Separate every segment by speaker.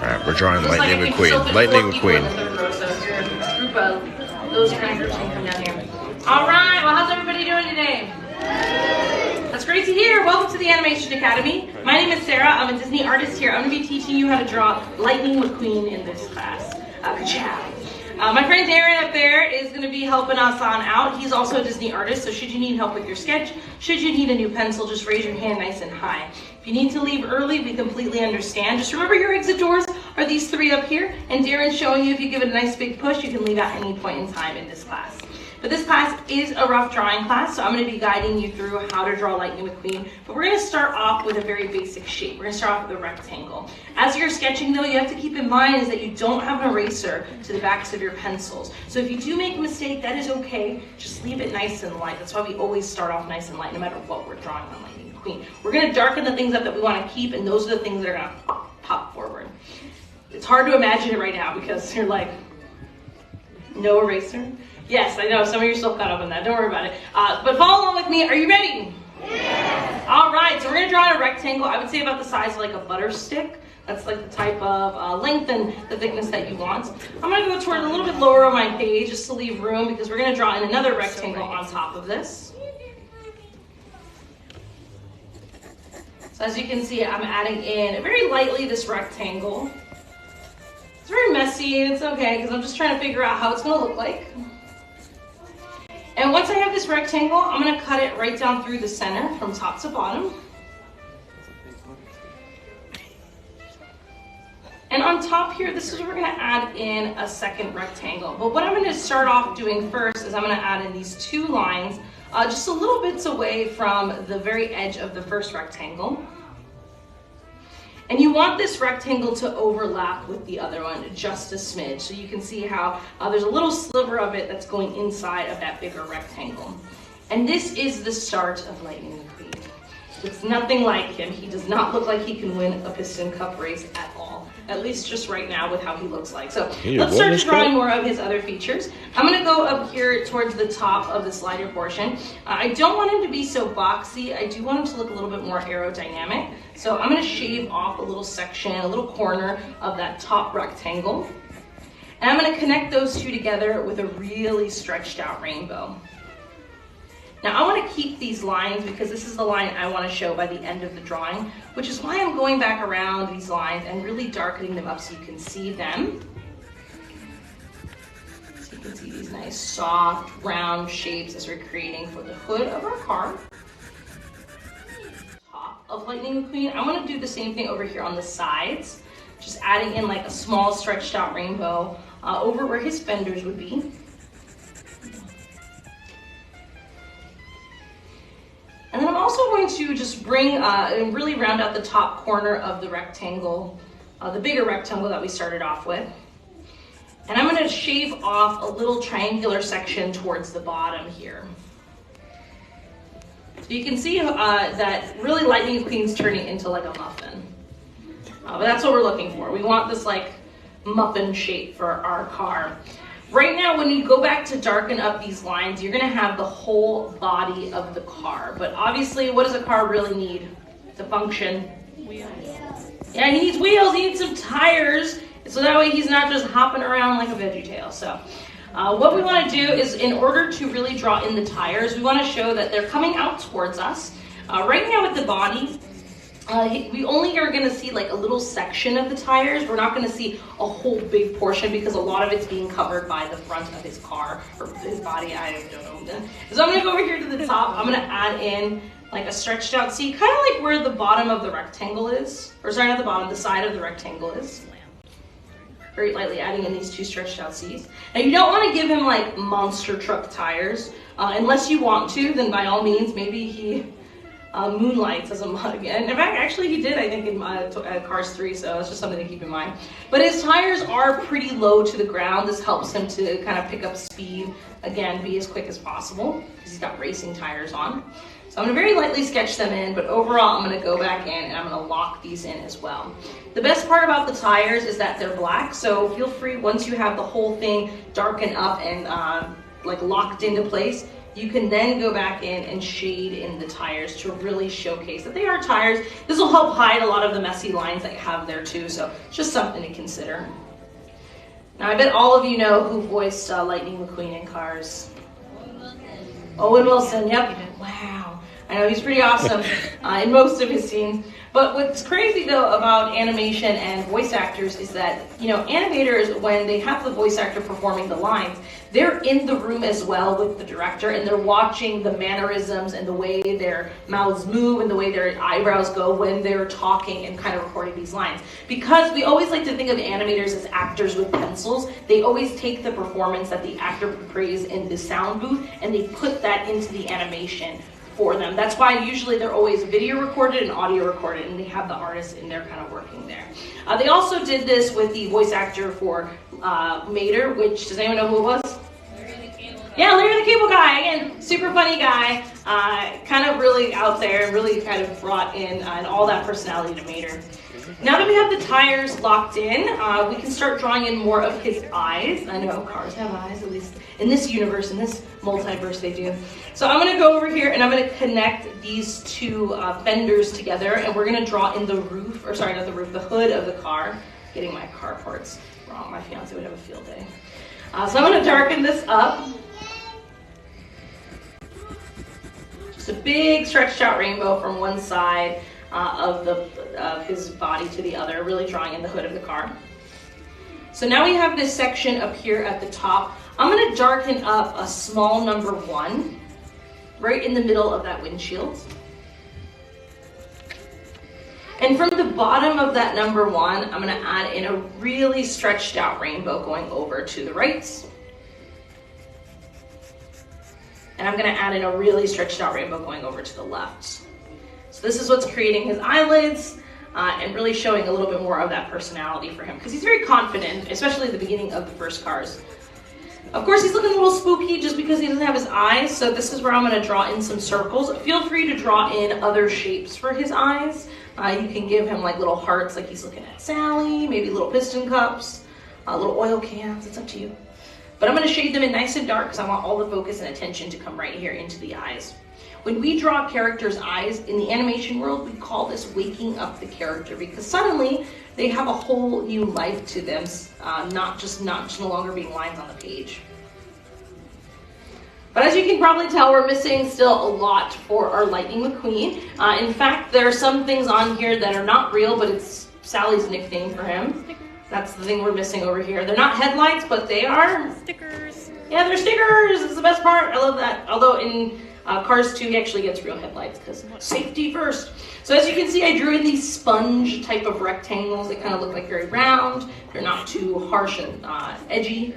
Speaker 1: Alright, we're drawing Lightning McQueen. Lightning McQueen.
Speaker 2: Group of those kind of groups can come down here. Alright, well, how's everybody doing today? That's great to hear. Welcome to the Animation Academy. My name is Sarah. I'm a Disney artist here. I'm going to be teaching you how to draw Lightning McQueen in this class. My friend Darren up there is going to be helping us on out. He's also a Disney artist, so should you need help with your sketch, should you need a new pencil, just raise your hand nice and high. If you need to leave early, we completely understand. Just remember your exit doors are these three up here, and Darren's showing you if you give it a nice big push, you can leave at any point in time in this class. But this class is a rough drawing class, so I'm going to be guiding you through how to draw Lightning McQueen. But we're going to start off with a very basic shape. We're going to start off with a rectangle. As you're sketching, though, you have to keep in mind is that you don't have an eraser to the backs of your pencils. So if you do make a mistake, that is okay. Just leave it nice and light. That's why we always start off nice and light, no matter what we're drawing on Lightning McQueen. We're going to darken the things up that we want to keep, and those are the things that are going to pop forward. It's hard to imagine it right now because you're like, no eraser? Yes, I know, some of you are still caught up in that. Don't worry about it. But follow along with me. Are you ready? Yes. All right, so we're going to draw a rectangle. I would say about the size of like a butter stick. That's like the type of length and the thickness that you want. I'm going to go toward a little bit lower on my page just to leave room because we're going to draw in another rectangle on top of this. So as you can see, I'm adding in very lightly this rectangle. It's very messy and it's okay because I'm just trying to figure out how it's going to look like. And once I have this rectangle, I'm going to cut it right down through the center from top to bottom. And on top here, this is where we're going to add in a second rectangle. But what I'm going to start off doing first is I'm going to add in these two lines just a little bits away from the very edge of the first rectangle. And you want this rectangle to overlap with the other one just a smidge. So you can see how there's a little sliver of it that's going inside of that bigger rectangle. And this is the start of Lightning McQueen. It's nothing like him. He does not look like he can win a piston cup race at all. At least just right now with how he looks like. So let's start drawing more of his other features. I'm going to go up here towards the top of the slider portion. I don't want him to be so boxy. I do want him to look a little bit more aerodynamic. So I'm going to shave off a little section, a little corner of that top rectangle. And I'm going to connect those two together with a really stretched out rainbow. Now I want to keep these lines because this is the line I want to show by the end of the drawing, which is why I'm going back around these lines and really darkening them up so you can see them. So you can see these nice soft round shapes as we're creating for the hood of our car. Top of Lightning McQueen. I'm going to do the same thing over here on the sides, just adding in like a small stretched out rainbow over where his fenders would be. And then I'm also going to just bring and really round out the top corner of the rectangle, the bigger rectangle that we started off with. And I'm going to shave off a little triangular section towards the bottom here. So you can see that really Lightning McQueen's turning into like a muffin. But that's what we're looking for. We want this like muffin shape for our car. Right now, when you go back to darken up these lines, you're going to have the whole body of the car. But obviously, what does a car really need to function? Wheels. Yeah, he needs wheels. He needs some tires. So that way he's not just hopping around like a VeggieTale. So what we want to do is, in order to really draw in the tires, we want to show that they're coming out towards us. Right now with the body, we only are going to see like a little section of the tires. We're not going to see a whole big portion because a lot of it's being covered by the front of his car or his body. I don't know. So I'm going to go over here to the top. I'm going to add in like a stretched out C, kind of like where the bottom of the rectangle is. Or sorry, not the bottom, the side of the rectangle is. Very lightly adding in these two stretched out C's. Now you don't want to give him like monster truck tires. Unless you want to, then by all means, maybe he moonlights as a mug. And in fact, actually he did, I think, in Cars 3, so it's just something to keep in mind. But his tires are pretty low to the ground. This helps him to kind of pick up speed, again, be as quick as possible, because he's got racing tires on. So I'm going to very lightly sketch them in, but overall I'm going to go back in and I'm going to lock these in as well. The best part about the tires is that they're black, so feel free, once you have the whole thing darkened up and like locked into place, you can then go back in and shade in the tires to really showcase that they are tires. This will help hide a lot of the messy lines that you have there too, so it's just something to consider. Now I bet all of you know who voiced Lightning McQueen in Cars. Owen Wilson, yep. Wow. I know he's pretty awesome in most of his scenes. But what's crazy though about animation and voice actors is that, you know, animators, when they have the voice actor performing the lines, they're in the room as well with the director, and they're watching the mannerisms and the way their mouths move and the way their eyebrows go when they're talking and kind of recording these lines. Because we always like to think of animators as actors with pencils, they always take the performance that the actor portrays in the sound booth and they put that into the animation for them. That's why usually they're always video recorded and audio recorded, and they have the artists in there kind of working there. They also did this with the voice actor for Mater, which, does anyone know who it was? Larry the Cable Guy. Yeah, Larry the Cable Guy. Again, super funny guy, kind of really out there, and really kind of brought in and all that personality to Mater. Now that we have the tires locked in, we can start drawing in more of his eyes. I know cars have eyes, at least in this universe, in this multiverse they do. So I'm going to go over here and I'm going to connect these two fenders together, and we're going to draw in the roof, or sorry, not the roof, the hood of the car. Getting my car parts wrong. My fiance would have a field day. So I'm going to darken this up. Just a big stretched out rainbow from one side of his body to the other, really drawing in the hood of the car. So now we have this section up here at the top. I'm going to darken up a small number 1 right in the middle of that windshield. And from the bottom of that number 1, I'm going to add in a really stretched out rainbow going over to the right. And I'm going to add in a really stretched out rainbow going over to the left. So this is what's creating his eyelids and really showing a little bit more of that personality for him, because he's very confident, especially at the beginning of the first Cars. Of course, he's looking a little spooky just because he doesn't have his eyes, so this is where I'm going to draw in some circles. Feel free to draw in other shapes for his eyes. You can give him like little hearts like he's looking at Sally, maybe little piston cups, little oil cans, it's up to you. But I'm going to shade them in nice and dark because I want all the focus and attention to come right here into the eyes. When we draw characters' eyes in the animation world, we call this waking up the character, because suddenly they have a whole new life to them, not just no longer being lines on the page. But as you can probably tell, we're missing still a lot for our Lightning McQueen. In fact, there are some things on here that are not real, but it's Sally's nickname for him. That's the thing we're missing over here. They're not headlights, but they are stickers. Yeah, they're stickers. It's the best part. I love that. Although in Cars 2, he actually gets real headlights because safety first. So as you can see, I drew in these sponge type of rectangles. They kind of look like very round. They're not too harsh and edgy.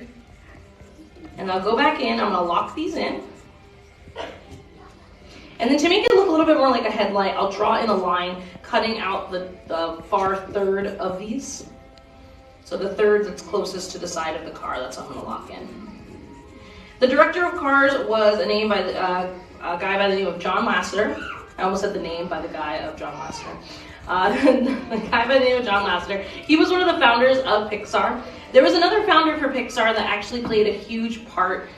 Speaker 2: And I'll go back in. I'm going to lock these in. And then to make it look a little bit more like a headlight, I'll draw in a line cutting out the far third of these. So the third that's closest to the side of the car, that's what I'm going to lock in. The director of Cars was a guy by the name of John Lasseter. I almost said the name by the guy of John Lasseter. The guy by the name of John Lasseter. He was one of the founders of Pixar. There was another founder for Pixar that actually played a huge part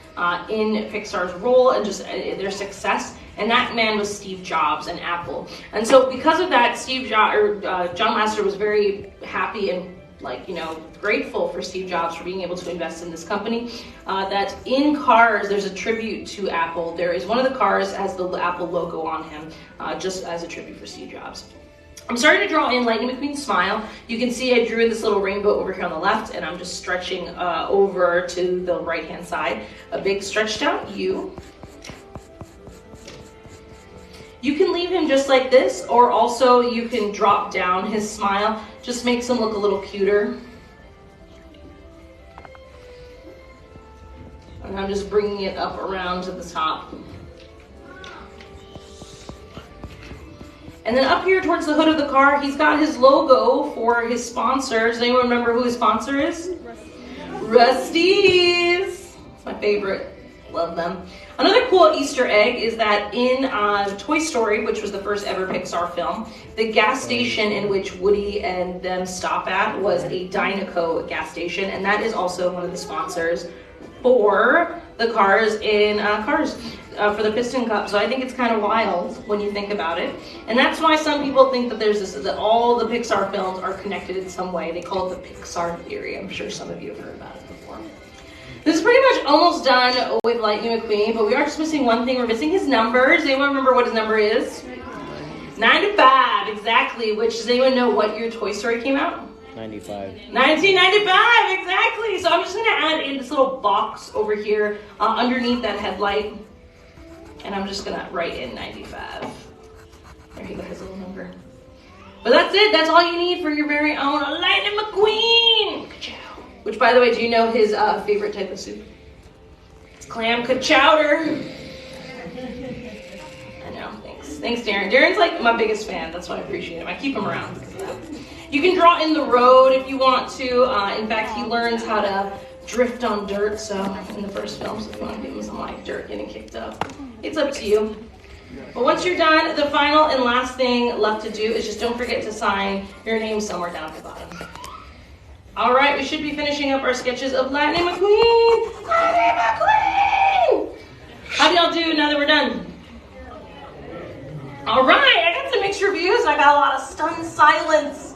Speaker 2: in Pixar's role and just their success, and that man was Steve Jobs and Apple. And so because of that, John Lasseter was very happy and grateful for Steve Jobs for being able to invest in this company. That in Cars, there's a tribute to Apple. There is one of the cars has the Apple logo on him, just as a tribute for Steve Jobs. I'm starting to draw in Lightning McQueen's smile. You can see I drew in this little rainbow over here on the left, and I'm just stretching over to the right-hand side. A big stretched out U. You can leave him just like this, or also you can drop down his smile. Just makes him look a little cuter. And I'm just bringing it up around to the top. And then up here towards the hood of the car, he's got his logo for his sponsor. Does anyone remember who his sponsor is? Rusty's. It's my favorite. Love them. Another cool Easter egg is that in Toy Story, which was the first ever Pixar film, the gas station in which Woody and them stop at was a Dynaco gas station, and that is also one of the sponsors for the cars in Cars for the Piston Cup. So I think it's kind of wild when you think about it. And that's why some people think that there's that all the Pixar films are connected in some way. They call it the Pixar theory. I'm sure some of you have heard about it before. This is pretty much almost done with Lightning McQueen, but we are just missing one thing. We're missing his numbers. Anyone remember what his number is? 95, exactly. Which, does anyone know what year Toy Story came out?
Speaker 3: 95.
Speaker 2: 1995, exactly. So I'm just gonna add in this little box over here underneath that headlight. And I'm just gonna write in 95. There he goes, his little number. But that's it, that's all you need for your very own Lightning McQueen. Ka-chow. Which, by the way, do you know his favorite type of soup? It's clam ka-chowder. I know, thanks. Thanks, Darren. Darren's like my biggest fan, that's why I appreciate him. I keep him around because of that. You can draw in the road if you want to. In fact, he learns how to drift on dirt, so in the first film, so if you want to give him some like dirt getting kicked up, it's up to you. But once you're done, the final and last thing left to do is just don't forget to sign your name somewhere down at the bottom. All right, we should be finishing up our sketches of Lightning McQueen. Lightning McQueen! How do y'all do now that we're done? All right, I got some mixed reviews. I got a lot of stunned silence.